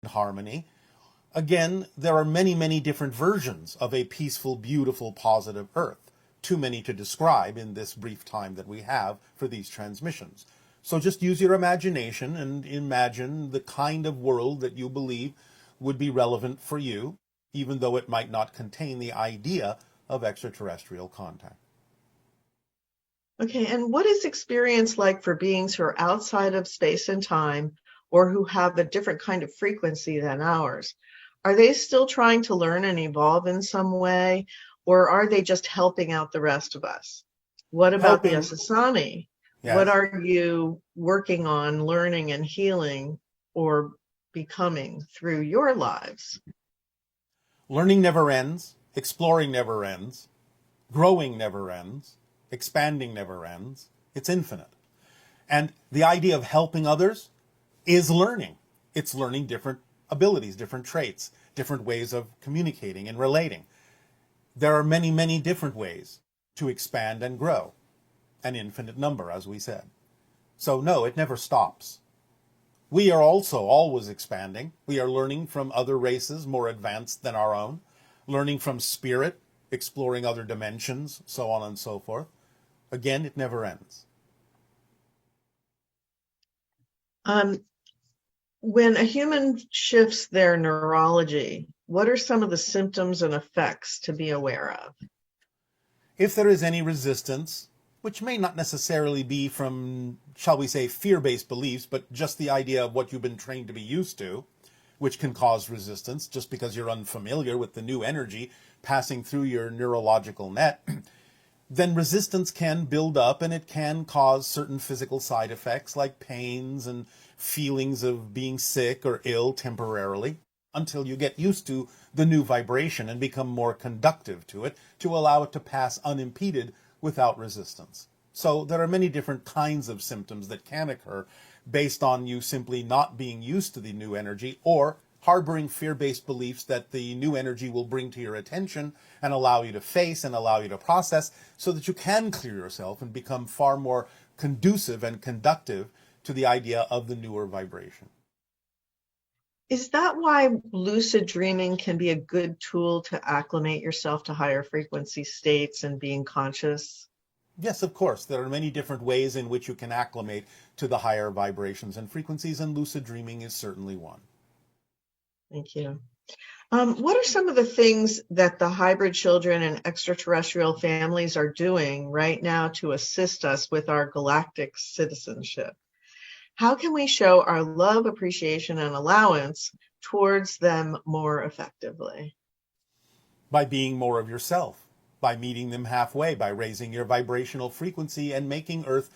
harmony. Again, there are many, many different versions of a peaceful, beautiful, positive Earth. Too many to describe in this brief time that we have for these transmissions. So just use your imagination and imagine the kind of world that you believe would be relevant for you, even though it might not contain the idea of extraterrestrial contact. Okay, and what is experience like for beings who are outside of space and time or who have a different kind of frequency than ours? Are they still trying to learn and evolve in some way, or are they just helping out the rest of us? What about the Helping, Asasani? What yes. are you working on learning and healing or becoming through your lives? Learning never ends, exploring never ends, growing never ends, expanding never ends. It's infinite. And the idea of helping others is learning. It's learning different abilities, different traits, different ways of communicating and relating. There are many, many different ways to expand and grow, an infinite number, as we said. So no, it never stops. We are also always expanding. We are learning from other races more advanced than our own, learning from spirit, exploring other dimensions, so on and so forth. Again, it never ends. When a human shifts their neurology, what are some of the symptoms and effects to be aware of? If there is any resistance, which may not necessarily be from, shall we say, fear-based beliefs, but just the idea of what you've been trained to be used to, which can cause resistance just because you're unfamiliar with the new energy passing through your neurological net, then resistance can build up and it can cause certain physical side effects like pains and feelings of being sick or ill temporarily until you get used to the new vibration and become more conductive to it to allow it to pass unimpeded without resistance. So there are many different kinds of symptoms that can occur based on you simply not being used to the new energy or harboring fear-based beliefs that the new energy will bring to your attention and allow you to face and allow you to process so that you can clear yourself and become far more conducive and conductive to the idea of the newer vibration. Is that why lucid dreaming can be a good tool to acclimate yourself to higher frequency states and being conscious? Yes, of course. There are many different ways in which you can acclimate to the higher vibrations and frequencies, and lucid dreaming is certainly one. Thank you. What are some of the things that the hybrid children and extraterrestrial families are doing right now to assist us with our galactic citizenship? How can we show our love, appreciation, and allowance towards them more effectively? By being more of yourself, by meeting them halfway, by raising your vibrational frequency and making Earth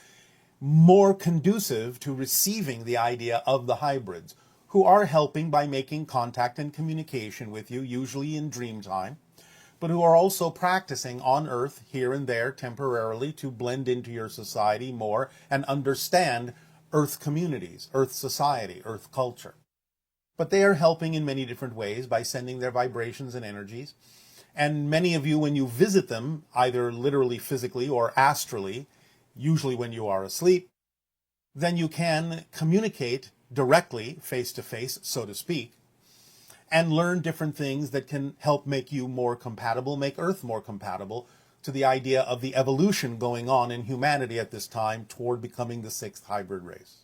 more conducive to receiving the idea of the hybrids, who are helping by making contact and communication with you, usually in dream time, but who are also practicing on Earth here and there temporarily to blend into your society more and understand Earth communities, Earth society, Earth culture. But they are helping in many different ways by sending their vibrations and energies. And many of you, when you visit them, either literally, physically, or astrally, usually when you are asleep, then you can communicate directly, face to face, so to speak, and learn different things that can help make you more compatible, make Earth more compatible to the idea of the evolution going on in humanity at this time toward becoming the sixth hybrid race.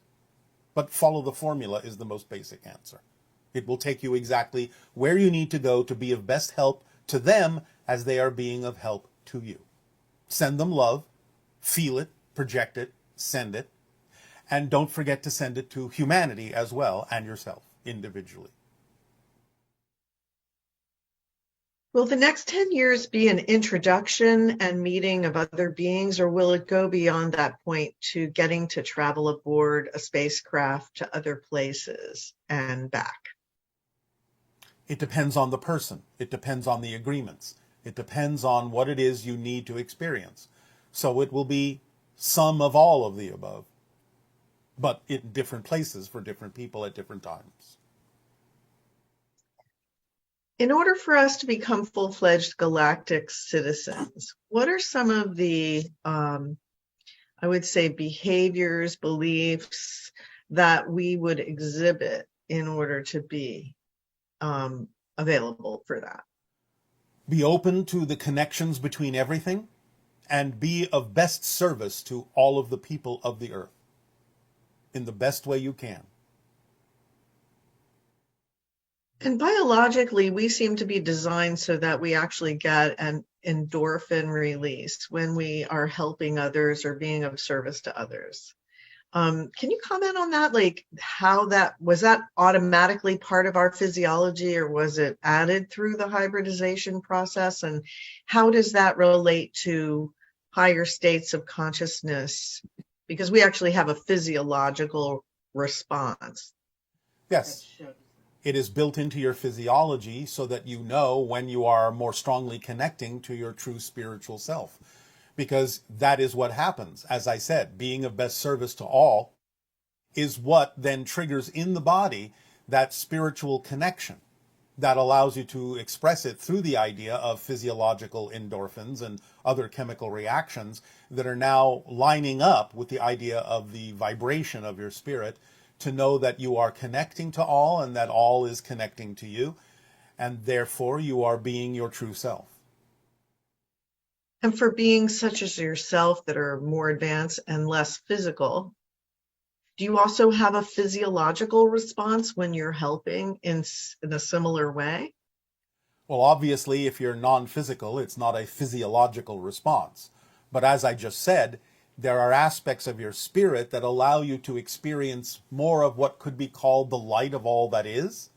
But follow the formula is the most basic answer. It will take you exactly where you need to go to be of best help to them as they are being of help to you. Send them love, feel it, project it, send it, and don't forget to send it to humanity as well and yourself individually. Will the next 10 years be an introduction and meeting of other beings, or will it go beyond that point to getting to travel aboard a spacecraft to other places and back? It depends on the person. It depends on the agreements. It depends on what it is you need to experience. So it will be some of all of the above, but in different places for different people at different times. In order for us to become full-fledged galactic citizens, what are some of the, I would say, behaviors, beliefs that we would exhibit in order to be available for that? Be open to the connections between everything and be of best service to all of the people of the earth in the best way you can. And biologically, we seem to be designed so that we actually get an endorphin release when we are helping others or being of service to others. Can you comment on that? Like how that was that automatically part of our physiology, or was it added through the hybridization process? And how does that relate to higher states of consciousness? Because we actually have a physiological response. Yes, it is built into your physiology so that you know when you are more strongly connecting to your true spiritual self. Because that is what happens. As I said, being of best service to all is what then triggers in the body that spiritual connection that allows you to express it through the idea of physiological endorphins and other chemical reactions that are now lining up with the idea of the vibration of your spirit to know that you are connecting to all and that all is connecting to you, and therefore you are being your true self. And for beings such as yourself that are more advanced and less physical, do you also have a physiological response when you're helping in a similar way? Well, obviously, if you're non-physical, it's not a physiological response. But as I just said, there are aspects of your spirit that allow you to experience more of what could be called the light of all that is.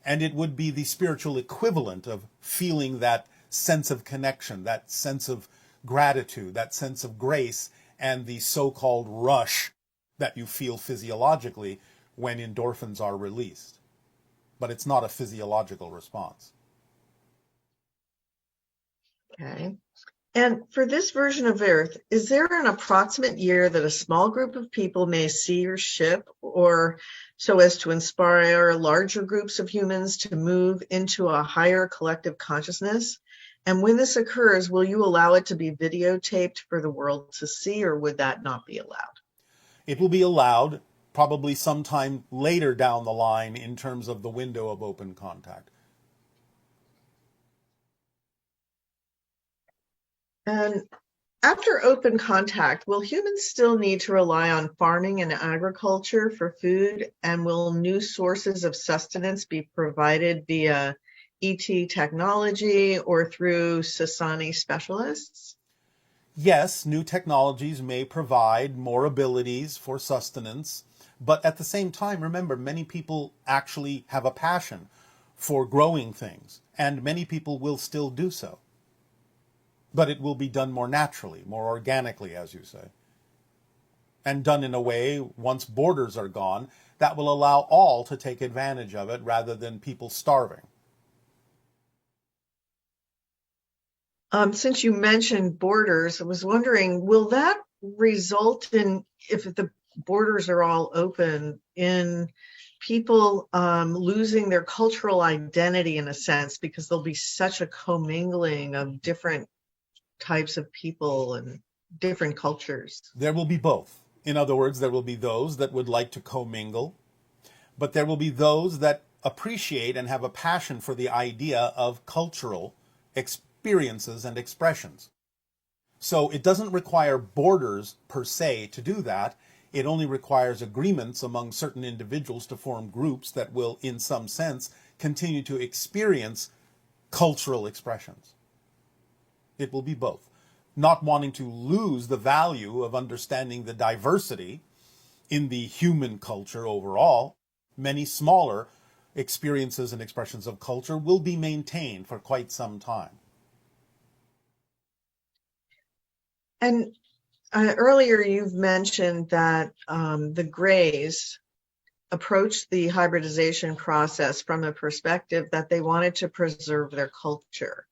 And it would be the spiritual equivalent of feeling that sense of connection, that sense of gratitude, that sense of grace, and the so-called rush that you feel physiologically when endorphins are released. But it's not a physiological response. Okay. And for this version of Earth, is there an approximate year that a small group of people may see your ship, or so as to inspire larger groups of humans to move into a higher collective consciousness? And when this occurs, will you allow it to be videotaped for the world to see, or would that not be allowed? It will be allowed probably sometime later down the line in terms of the window of open contact. And after open contact, will humans still need to rely on farming and agriculture for food? And will new sources of sustenance be provided via ET technology or through Sasani specialists? Yes, new technologies may provide more abilities for sustenance, but at the same time, remember, many people actually have a passion for growing things, and many people will still do so. But it will be done more naturally, more organically, as you say. And done in a way, once borders are gone, that will allow all to take advantage of it rather than people starving. Since you mentioned borders, I was wondering, will that result in, if the borders are all open, in people losing their cultural identity in a sense, because there'll be such a commingling of different types of people and different cultures? There will be both. In other words, there will be those that would like to commingle, but there will be those that appreciate and have a passion for the idea of cultural experiences and expressions. So it doesn't require borders per se to do that. It only requires agreements among certain individuals to form groups that will, in some sense, continue to experience cultural expressions. It will be both. Not wanting to lose the value of understanding the diversity in the human culture overall, many smaller experiences and expressions of culture will be maintained for quite some time. And earlier you've mentioned that the Greys approached the hybridization process from a perspective that they wanted to preserve their culture.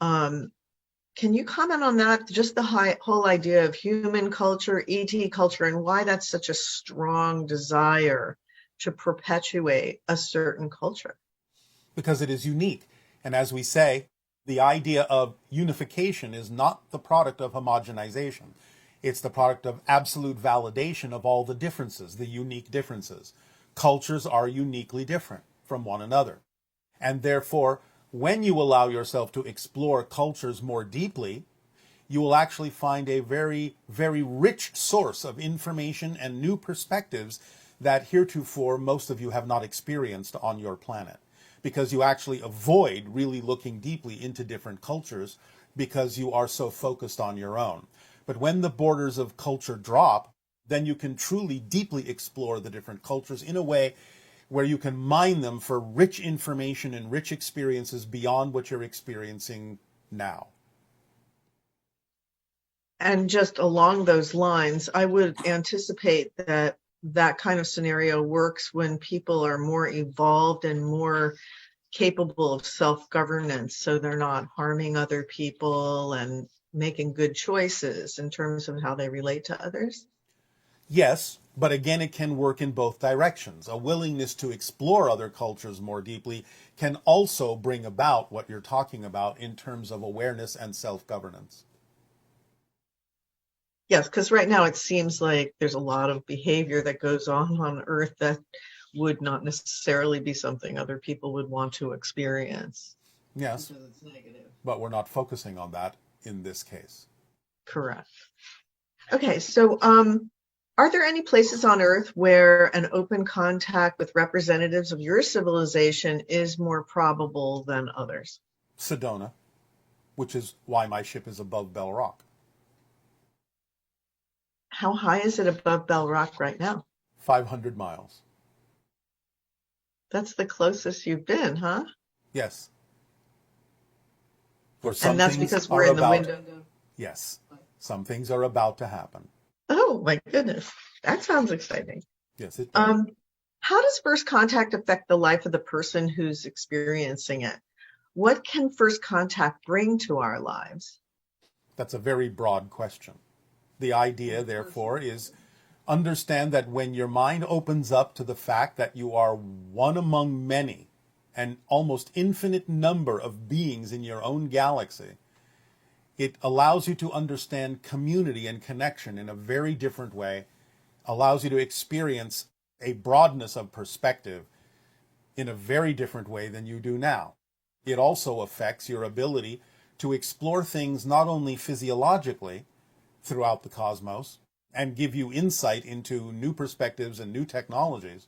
Can you comment on that? Just the whole idea of human culture, ET culture, and why that's such a strong desire to perpetuate a certain culture? Because it is unique. And as we say, the idea of unification is not the product of homogenization. It's the product of absolute validation of all the differences, the unique differences. cultures are uniquely different from one another. And therefore, when you allow yourself to explore cultures more deeply, you will actually find a very, very rich source of information and new perspectives that heretofore most of you have not experienced on your planet. Because you actually avoid really looking deeply into different cultures because you are so focused on your own. But when the borders of culture drop, then you can truly deeply explore the different cultures in a way where you can mine them for rich information and rich experiences beyond what you're experiencing now. And just along those lines, I would anticipate that that kind of scenario works when people are more evolved and more capable of self-governance, so they're not harming other people and making good choices in terms of how they relate to others. Yes, but again, it can work in both directions. A willingness to explore other cultures more deeply can also bring about what you're talking about in terms of awareness and self-governance. Yes, because right now it seems like there's a lot of behavior that goes on Earth that would not necessarily be something other people would want to experience. Yes, Because it's negative. but we're not focusing on that in this case. Correct. Okay, so are there any places on Earth where an open contact with representatives of your civilization is more probable than others? Sedona, which is why my ship is above Bell Rock. How high is it above Bell Rock right now? 500 miles. That's the closest you've been, huh? Yes. For some And that's things because are we're in the about, window. yes, some things are about to happen. Oh my goodness, that sounds exciting. Yes, it does. How does first contact affect the life of the person who's experiencing it? What can first contact bring to our lives? That's a very broad question. The idea, therefore, is understand that when your mind opens up to the fact that you are one among many, an almost infinite number of beings in your own galaxy, it allows you to understand community and connection in a very different way, allows you to experience a broadness of perspective in a very different way than you do now. It also affects your ability to explore things not only physiologically throughout the cosmos and give you insight into new perspectives and new technologies,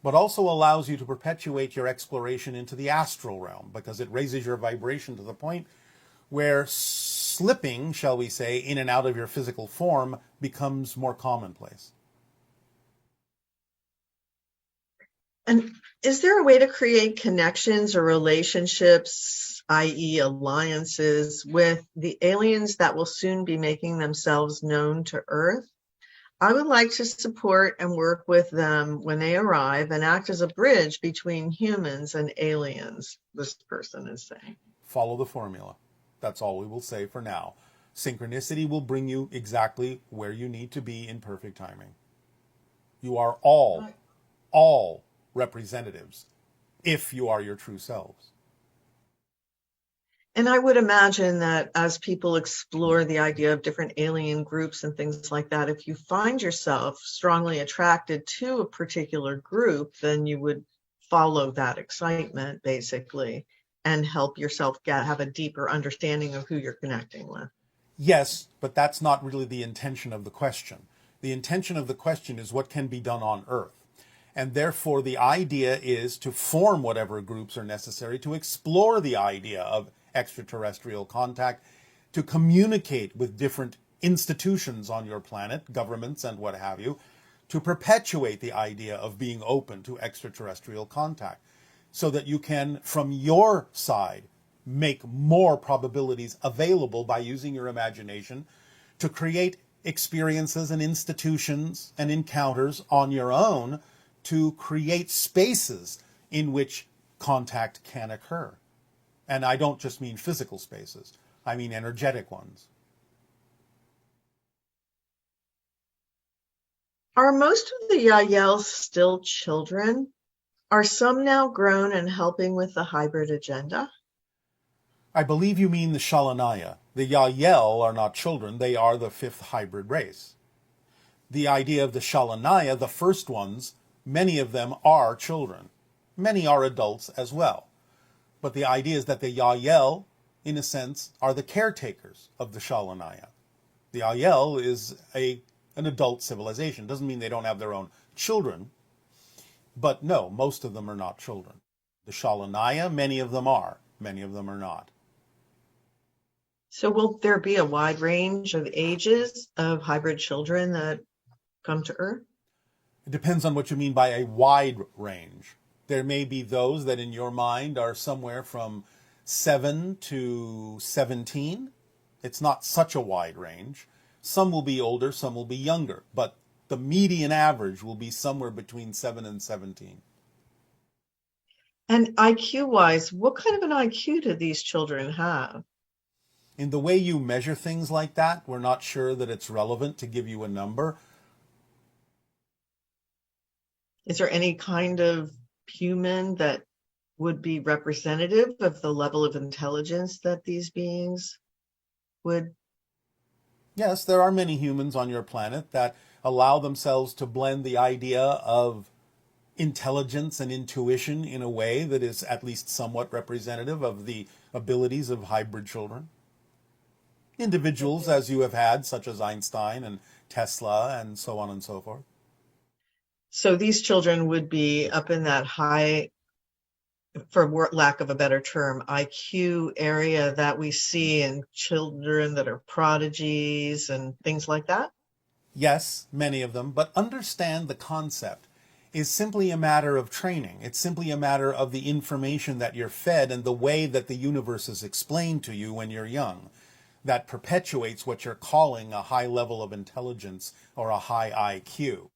but also allows you to perpetuate your exploration into the astral realm because it raises your vibration to the point where slipping, shall we say, in and out of your physical form becomes more commonplace. And is there a way to create connections or relationships, i.e. alliances, with the aliens that will soon be making themselves known to Earth? I would like to support and work with them when they arrive and act as a bridge between humans and aliens, this person is saying. Follow the formula. That's all we will say for now. Synchronicity will bring you exactly where you need to be in perfect timing. You are all representatives if you are your true selves. And I would imagine that as people explore the idea of different alien groups and things like that, if you find yourself strongly attracted to a particular group, then you would follow that excitement basically and help yourself have a deeper understanding of who you're connecting with. Yes, but that's not really the intention of the question. The intention of the question is what can be done on Earth. And therefore, the idea is to form whatever groups are necessary to explore the idea of extraterrestrial contact, to communicate with different institutions on your planet, governments and what have you, to perpetuate the idea of being open to extraterrestrial contact, so that you can, from your side, make more probabilities available by using your imagination to create experiences and institutions and encounters on your own to create spaces in which contact can occur. And I don't just mean physical spaces, I mean energetic ones. Are most of the Yaels still children? Are some now grown and helping with the hybrid agenda? I believe you mean the Shalanaya. The Yael are not children, they are the fifth hybrid race. The idea of the Shalanaya, the first ones, Many of them are children. Many are adults as well. But the idea is that the Yael, in a sense, are the caretakers of the Shalanaya. The Yael is an adult civilization. Doesn't mean they don't have their own children, but no, most of them are not children. The Shalanaya, many of them are. Many of them are not. So will there be a wide range of ages of hybrid children that come to Earth? It depends on what you mean by a wide range. There may be those that in your mind are somewhere from 7 to 17. It's not such a wide range. Some will be older, some will be younger, but the median average will be somewhere between 7 and 17. And IQ-wise, what kind of an IQ do these children have? In the way you measure things like that, we're not sure that it's relevant to give you a number. Is there any kind of human that would be representative of the level of intelligence that these beings would? Yes, there are many humans on your planet that allow themselves to blend the idea of intelligence and intuition in a way that is at least somewhat representative of the abilities of hybrid children. Individuals, as you have had, such as Einstein and Tesla and so on and so forth. So these children would be up in that high, for lack of a better term, IQ area that we see in children that are prodigies and things like that? Yes, many of them, but understand the concept is simply a matter of training. It's simply a matter of the information that you're fed and the way that the universe is explained to you when you're young that perpetuates what you're calling a high level of intelligence or a high IQ.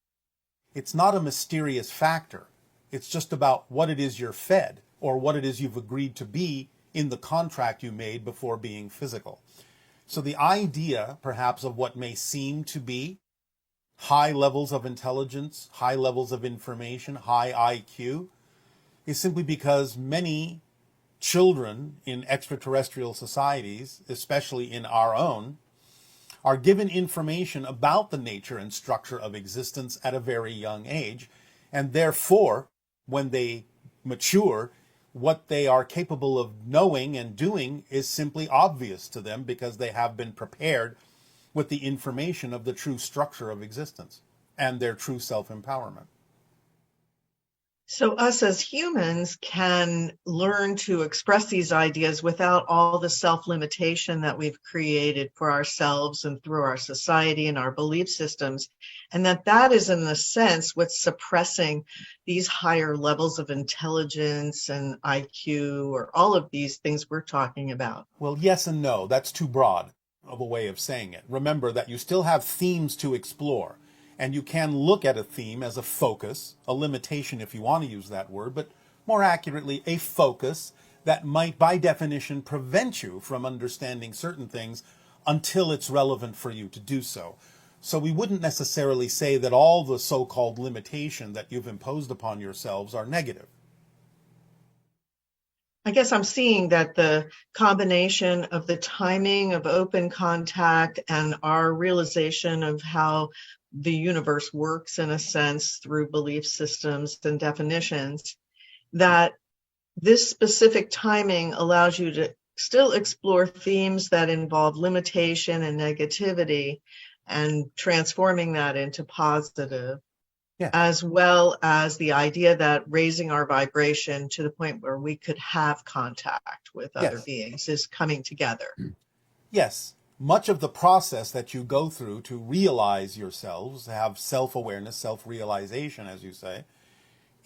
It's not a mysterious factor. It's just about what it is you're fed or what it is you've agreed to be in the contract you made before being physical. So the idea, perhaps, of what may seem to be high levels of intelligence, high levels of information, high IQ, is simply because many children in extraterrestrial societies, especially in our own, are given information about the nature and structure of existence at a very young age, and therefore, when they mature, what they are capable of knowing and doing is simply obvious to them because they have been prepared with the information of the true structure of existence and their true self-empowerment. So us as humans can learn to express these ideas without all the self-limitation that we've created for ourselves and through our society and our belief systems. And that is, in a sense, what's suppressing these higher levels of intelligence and IQ or all of these things we're talking about. Well, yes and no. That's too broad of a way of saying it. Remember that you still have themes to explore. And you can look at a theme as a focus, a limitation if you want to use that word, but more accurately, a focus that might, by definition, prevent you from understanding certain things until it's relevant for you to do so. So we wouldn't necessarily say that all the so-called limitation that you've imposed upon yourselves are negative. I guess I'm seeing that the combination of the timing of open contact and our realization of how the universe works, in a sense, through belief systems and definitions, that this specific timing allows you to still explore themes that involve limitation and negativity and transforming that into positive. Yeah. As well as the idea that raising our vibration to the point where we could have contact with other beings is coming together. Yes. Much of the process that you go through to realize yourselves, have self-awareness, self-realization, as you say,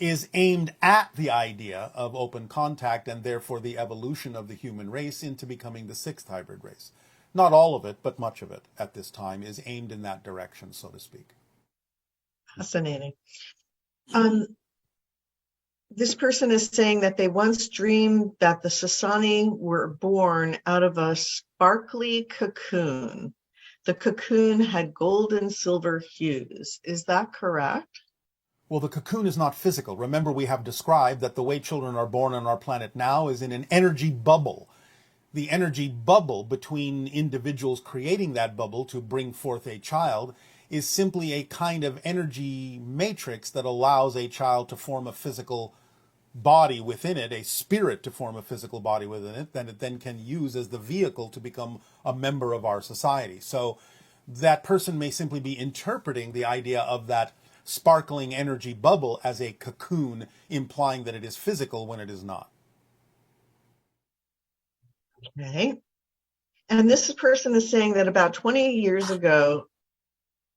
is aimed at the idea of open contact and therefore the evolution of the human race into becoming the sixth hybrid race. Not all of it, but much of it at this time is aimed in that direction, so to speak. Fascinating. This person is saying that they once dreamed that the Sasani were born out of a sparkly cocoon. The cocoon had gold and silver hues. Is that correct? Well, the cocoon is not physical. Remember, we have described that the way children are born on our planet now is in an energy bubble. The energy bubble between individuals creating that bubble to bring forth a child is simply a kind of energy matrix that allows a child to form a physical body within it, a spirit to form a physical body within it, that it then can use as the vehicle to become a member of our society. So that person may simply be interpreting the idea of that sparkling energy bubble as a cocoon, implying that it is physical when it is not. Okay. And this person is saying that about 20 years ago,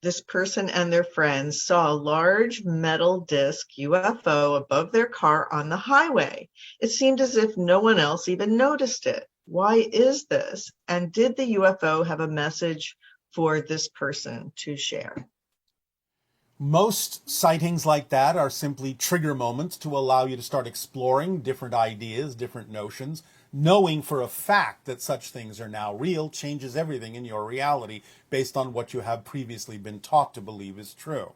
this person and their friends saw a large metal disc UFO above their car on the highway. It seemed as if no one else even noticed it. Why is this? And did the UFO have a message for this person to share? Most sightings like that are simply trigger moments to allow you to start exploring different ideas, different notions. Knowing for a fact that such things are now real changes everything in your reality based on what you have previously been taught to believe is true.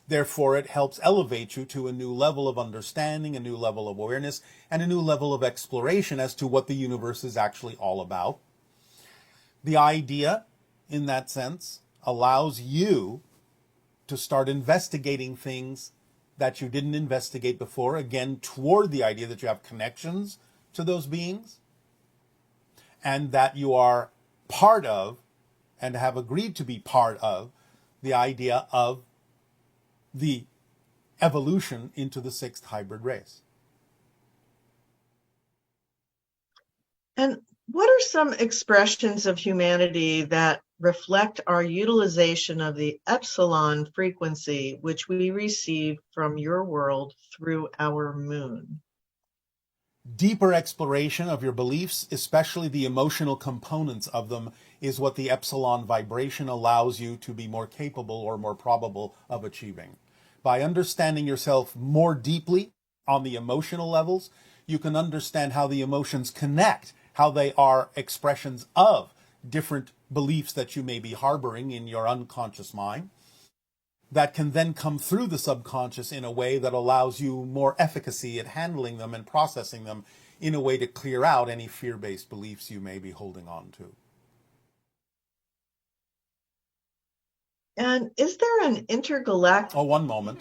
Therefore, it helps elevate you to a new level of understanding, a new level of awareness, and a new level of exploration as to what the universe is actually all about. The idea, in that sense, allows you to start investigating things that you didn't investigate before, again, toward the idea that you have connections to those beings and that you are part of and have agreed to be part of the idea of the evolution into the sixth hybrid race. And what are some expressions of humanity that reflect our utilization of the epsilon frequency, which we receive from your world through our moon? Deeper exploration of your beliefs, especially the emotional components of them, is what the epsilon vibration allows you to be more capable or more probable of achieving. By understanding yourself more deeply on the emotional levels, you can understand how the emotions connect, how they are expressions of different beliefs that you may be harboring in your unconscious mind, that can then come through the subconscious in a way that allows you more efficacy at handling them and processing them in a way to clear out any fear-based beliefs you may be holding on to. And is there an intergalactic... Oh, one moment.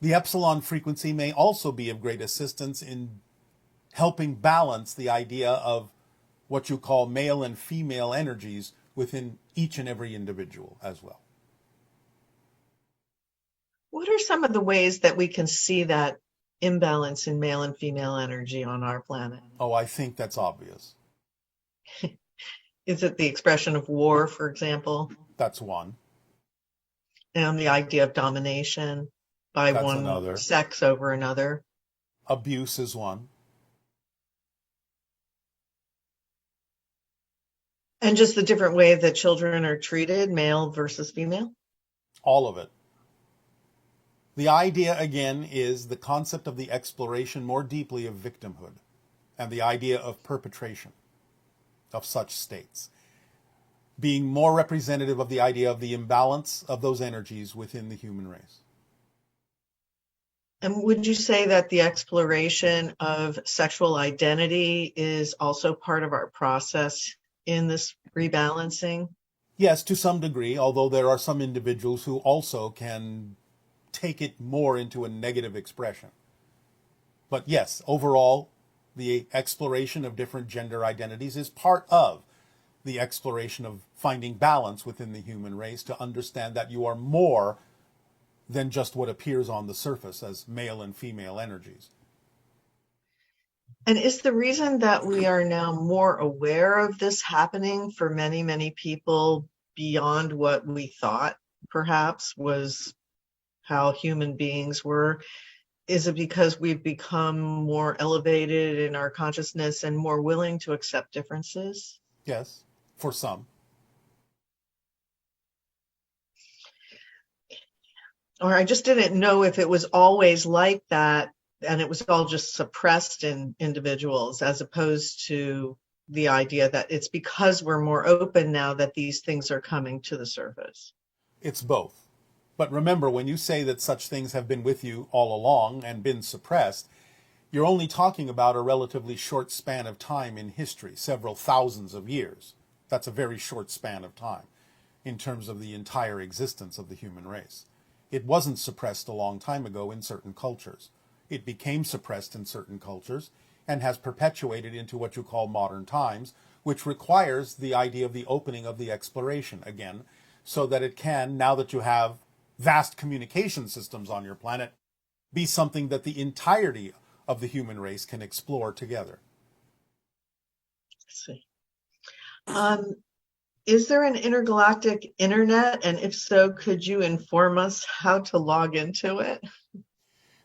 The epsilon frequency may also be of great assistance in helping balance the idea of what you call male and female energies within each and every individual as well. What are some of the ways that we can see that imbalance in male and female energy on our planet? Oh, I think that's obvious. Is it the expression of war, for example? That's one. And the idea of domination by That's one another. sex over another? Abuse is one. And just the different way that children are treated, male versus female? All of it. The idea, again, is the concept of the exploration more deeply of victimhood and the idea of perpetration of such states, being more representative of the idea of the imbalance of those energies within the human race. And would you say that the exploration of sexual identity is also part of our process in this rebalancing? Yes, to some degree, although there are some individuals who also can take it more into a negative expression. But yes, overall, the exploration of different gender identities is part of the exploration of finding balance within the human race to understand that you are more than just what appears on the surface as male and female energies. And is the reason that we are now more aware of this happening for many, many people beyond what we thought perhaps was how human beings were? Is it because we've become more elevated in our consciousness and more willing to accept differences? Yes, for some. Or I just didn't know if it was always like that and it was all just suppressed in individuals, as opposed to the idea that it's because we're more open now that these things are coming to the surface. It's both. But remember, when you say that such things have been with you all along and been suppressed, you're only talking about a relatively short span of time in history, several thousands of years. That's a very short span of time. in terms of the entire existence of the human race. It wasn't suppressed a long time ago in certain cultures. It became suppressed in certain cultures and has perpetuated into what you call modern times, which requires the idea of the opening of the exploration again, so that it can, now that you have vast communication systems on your planet, be something that the entirety of the human race can explore together. Let's see. Is there an intergalactic internet? And if so, could you inform us how to log into it?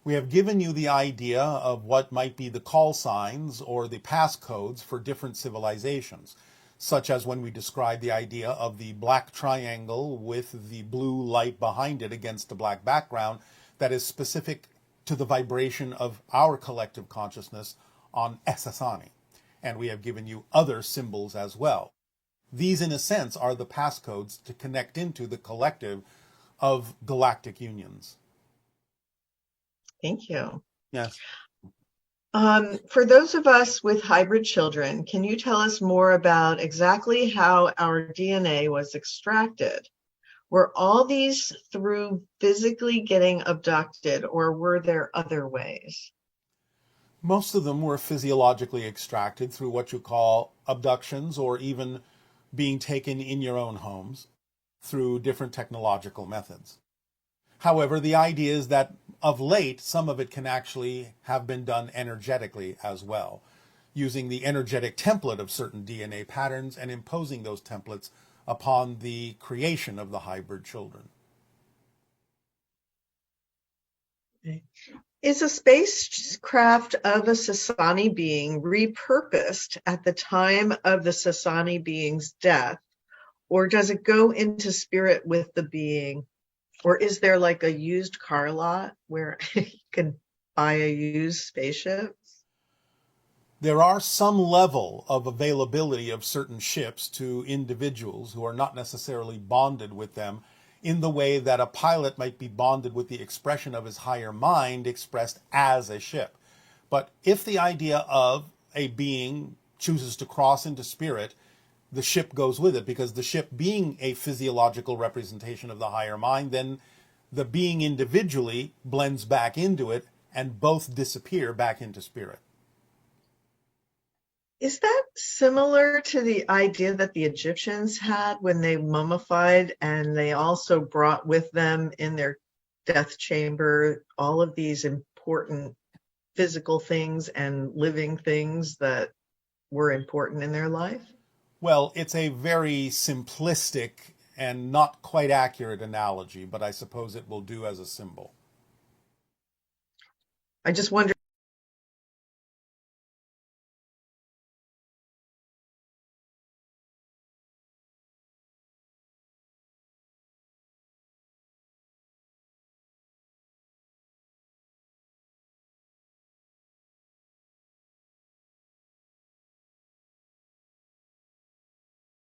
We have given you the idea of what might be the call signs or the passcodes for different civilizations, such as when we describe the idea of the black triangle with the blue light behind it against a black background that is specific to the vibration of our collective consciousness on Essassani. And we have given you other symbols as well. These, in a sense, are the passcodes to connect into the collective of galactic unions. Thank you. Yes. For those of us with hybrid children, can you tell us more about exactly how our DNA was extracted? Were all these through physically getting abducted, or were there other ways? Most of them were physiologically extracted through what you call abductions, or even being taken in your own homes through different technological methods. However, the idea is that of late, some of it can actually have been done energetically as well, using the energetic template of certain DNA patterns and imposing those templates upon the creation of the hybrid children. Is a spacecraft of a Sasani being repurposed at the time of the Sasani being's death, or does it go into spirit with the being? Or is there like a used car lot where you can buy a used spaceship? There are some level of availability of certain ships to individuals who are not necessarily bonded with them in the way that a pilot might be bonded with the expression of his higher mind expressed as a ship. But if the idea of a being chooses to cross into spirit, the ship goes with it, because the ship being a physiological representation of the higher mind, then the being individually blends back into it and both disappear back into spirit. Is that similar to the idea that the Egyptians had when they mummified, and they also brought with them in their death chamber all of these important physical things and living things that were important in their life? Well, it's a very simplistic and not quite accurate analogy, but I suppose it will do as a symbol. I just wonder